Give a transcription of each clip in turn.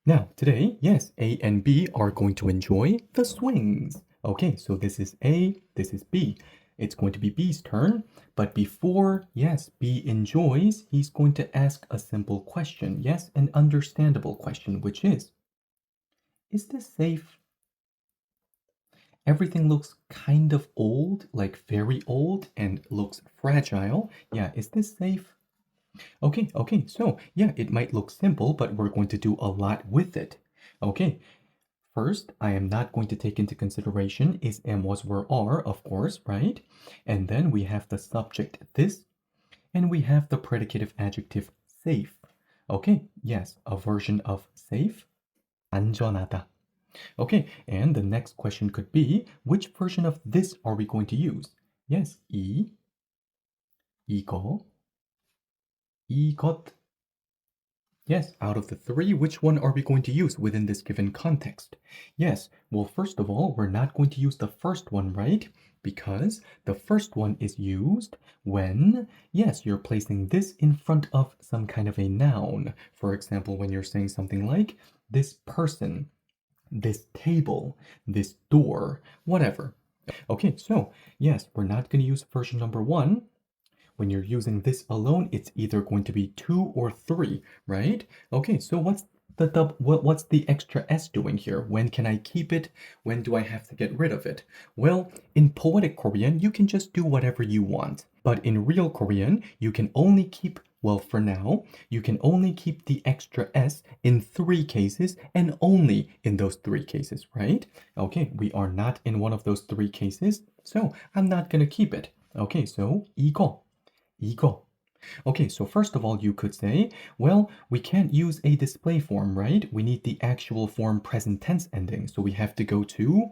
Now, today, yes, A and B are going to enjoy the swings. Okay, so this is A, this is B. It's going to be B's turn, but before, yes, B enjoys, he's going to ask a simple question. Yes, an understandable question, which is this safe? Everything looks kind of old, like very old, and looks fragile. Yeah, is this safe? Okay, so yeah, it might look simple, but we're going to do a lot with it. Okay, first, I am not going to take into consideration is, am, was, were, are, of course, right? And then we have the subject this, and we have the predicative adjective safe. Okay, yes, a version of safe, 안전하다. Okay, and the next question could be, which version of this are we going to use? Yes, 이거, 이것. Yes, out of the three, which one are we going to use within this given context? Yes, well, first of all, we're not going to use the first one, right? Because the first one is used when, yes, you're placing this in front of some kind of a noun. For example, when you're saying something like, this person, this table, this door, whatever. Okay, so yes, we're not going to use version number one. When you're using this alone, it's either going to be 2 or 3, right? Okay, so what's the extra s doing here? When can I keep it? When do I have to get rid of it? Well, in poetic Korean, you can just do whatever you want. But in real Korean, you can only keep, well, for now, you can only keep the extra s in 3 cases and only in those 3 cases, right? Okay, we are not in one of those 3 cases, so I'm not gonna keep it. Okay, so 이거. 이거. Okay, so first of all, you could say, well, we can't use a display form, right? We need the actual form present tense ending. So we have to go to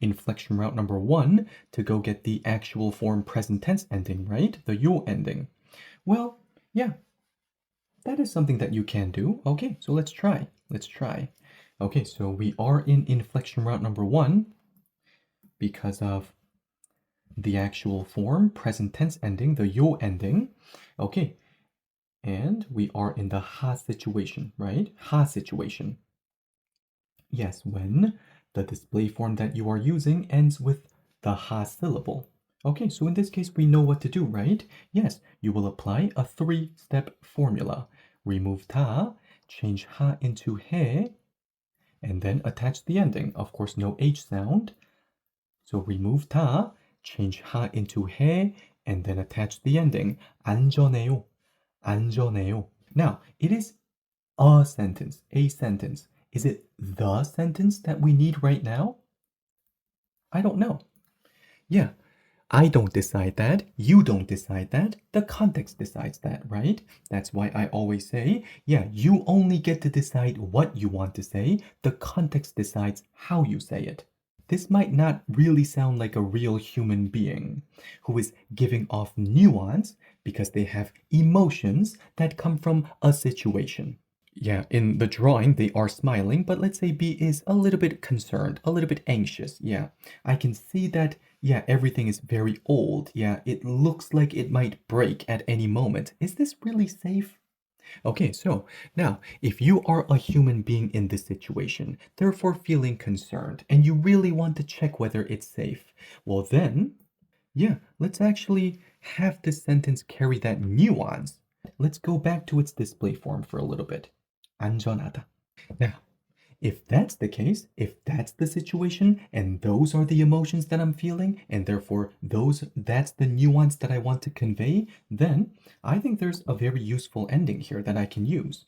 inflection route number 1 to go get the actual form present tense ending, right? The yo ending. Well, yeah, that is something that you can do. Okay, so let's try. Let's try. Okay, so we are in inflection route number 1 because of the actual form, present tense ending, the yo ending. Okay, and we are in the ha situation, right? Ha situation. Yes, when the display form that you are using ends with the ha syllable. Okay, so in this case, we know what to do, right? Yes, you will apply a 3-step formula. Remove ta, change ha into he, and then attach the ending. Of course, no H sound. So remove ta, change ha into he, and then attach the ending. 안전해요. 안전해요. Now, it is a sentence, a sentence. Is it the sentence that we need right now? I don't know. Yeah, I don't decide that. You don't decide that. The context decides that, right? That's why I always say, yeah, you only get to decide what you want to say. The context decides how you say it. This might not really sound like a real human being who is giving off nuance because they have emotions that come from a situation. Yeah, in the drawing, they are smiling, but let's say B is a little bit concerned, a little bit anxious. Yeah, I can see that, yeah, everything is very old. Yeah, it looks like it might break at any moment. Is this really safe? Okay, so now, if you are a human being in this situation, therefore feeling concerned, and you really want to check whether it's safe, well then, yeah, let's actually have this sentence carry that nuance. Let's go back to its display form for a little bit. 안전하다. Now, if that's the case, if that's the situation, and those are the emotions that I'm feeling, and therefore that's the nuance that I want to convey, then I think there's a very useful ending here that I can use.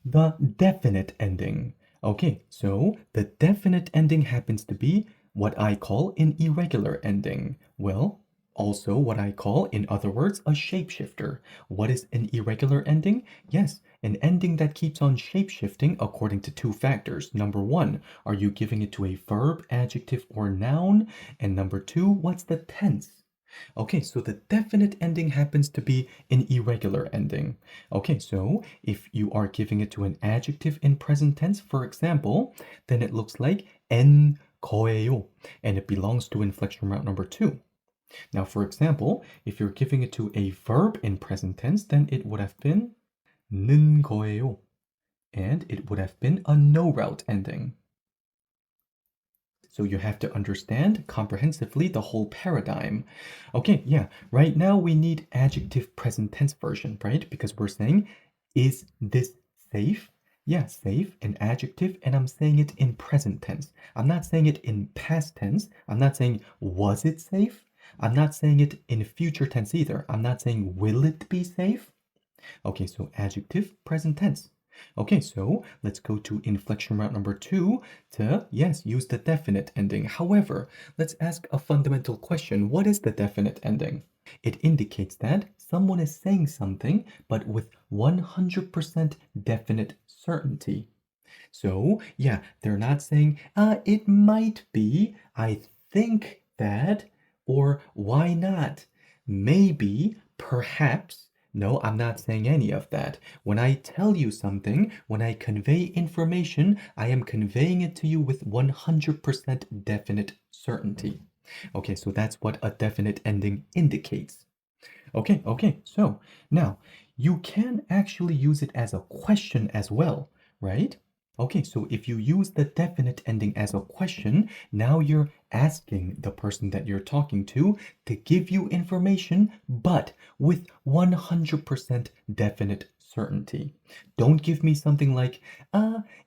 The definite ending. Okay, so the definite ending happens to be what I call an irregular ending. Well, also what I call, in other words, a shapeshifter. What is an irregular ending? Yes, an ending that keeps on shapeshifting according to 2 factors. Number 1, are you giving it to a verb, adjective, or noun? And number 2, what's the tense? Okay, so the definite ending happens to be an irregular ending. Okay, so if you are giving it to an adjective in present tense, for example, then it looks like en 거예요, and it belongs to inflection route number 2. Now, for example, if you're giving it to a verb in present tense, then it would have been 는 거예요. and it would have been a no route ending. So you have to understand comprehensively the whole paradigm. Okay, yeah, right now we need adjective present tense version, right? Because we're saying, is this safe? Yeah, safe, an adjective, and I'm saying it in present tense. I'm not saying it in past tense. I'm not saying, was it safe? I'm not saying it in future tense either. I'm not saying, will it be safe? Okay, so adjective, present tense. Okay, so let's go to inflection route number 2 to, yes, use the definite ending. However, let's ask a fundamental question. What is the definite ending? It indicates that someone is saying something, but with 100% definite certainty. So, yeah, they're not saying, it might be, I think that, or why not? Maybe, perhaps. No, I'm not saying any of that. When I tell you something, when I convey information, I am conveying it to you with 100% definite certainty. Okay, so that's what a definite ending indicates. Okay, so now you can actually use it as a question as well, right? Okay, so if you use the definite ending as a question, now you're asking the person that you're talking to give you information, but with 100% definite certainty. Don't give me something like,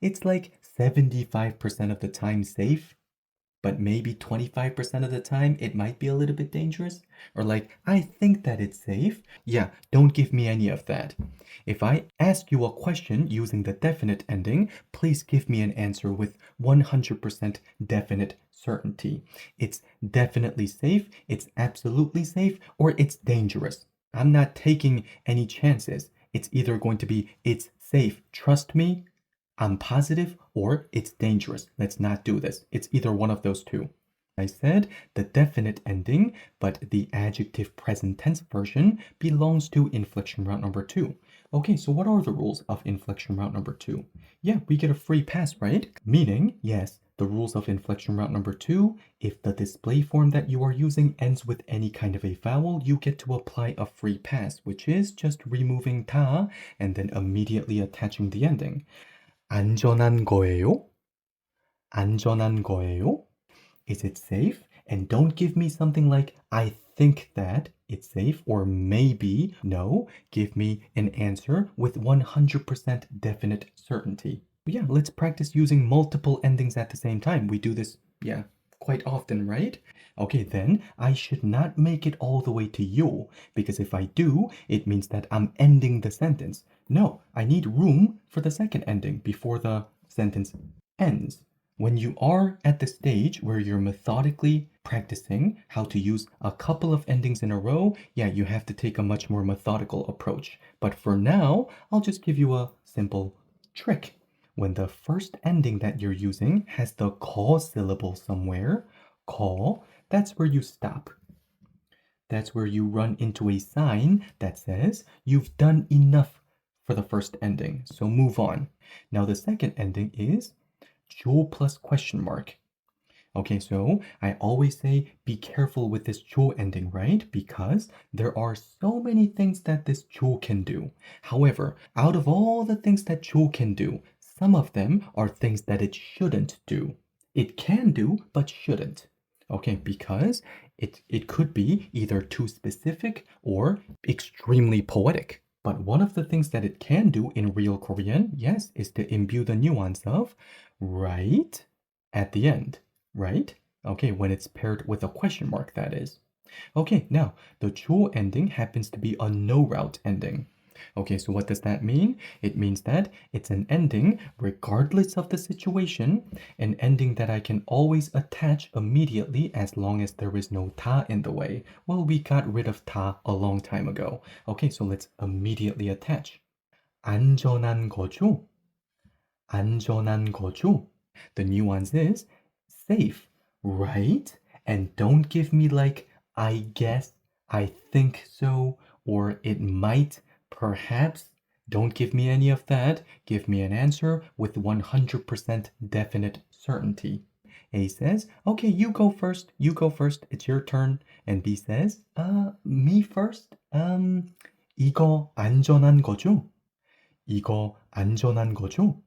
it's like 75% of the time safe, but maybe 25% of the time it might be a little bit dangerous. Or like, I think that it's safe. Yeah, don't give me any of that. If I ask you a question using the definite ending, please give me an answer with 100% definite certainty. It's definitely safe, it's absolutely safe, or it's dangerous. I'm not taking any chances. It's either going to be, it's safe, trust me, I'm positive, or it's dangerous. Let's not do this. It's either one of those two. I said the definite ending, but the adjective present tense version belongs to inflection route number 2. Okay, so what are the rules of inflection route number 2? Yeah, we get a free pass, right? Meaning, yes, the rules of inflection route number 2, if the display form that you are using ends with any kind of a vowel, you get to apply a free pass, which is just removing ta and then immediately attaching the ending. 안전한 거예요? 안전한 거예요? Is it safe? And don't give me something like, I think that it's safe, or maybe. No, give me an answer with 100% definite certainty. Yeah, let's practice using multiple endings at the same time. We do this, yeah, quite often, right? Okay, then I should not make it all the way to you, because if I do, it means that I'm ending the sentence. No, I need room for the second ending before the sentence ends. When you are at the stage where you're methodically practicing how to use a couple of endings in a row, yeah, you have to take a much more methodical approach. But for now, I'll just give you a simple trick. When the first ending that you're using has the ko syllable somewhere, ko, that's where you stop. That's where you run into a sign that says you've done enough for the first ending, so move on. Now the second ending is 조 plus question mark. Okay, so I always say be careful with this 조 ending, right? Because there are so many things that this 조 can do. However, out of all the things that 조 can do, some of them are things that it shouldn't do. It can do, but shouldn't. Okay, because it could be either too specific or extremely poetic. But one of the things that it can do in real Korean, yes, is to imbue the nuance of right at the end, right? Okay, when it's paired with a question mark, that is. Okay, now the 조 ending happens to be a no route ending. Okay, so what does that mean? It means that it's an ending regardless of the situation, an ending that I can always attach immediately as long as there is no ta in the way. Well, we got rid of ta a long time ago. Okay, so let's immediately attach. 안전한 거죠? 안전한 거죠? The nuance is safe, right? And don't give me like, I guess, I think so, or it might, perhaps. Don't give me any of that. Give me an answer with 100% definite certainty. A says, okay, you go first, it's your turn. And B says, me first? 이거 안전한 거죠? 이거 안전한 거죠?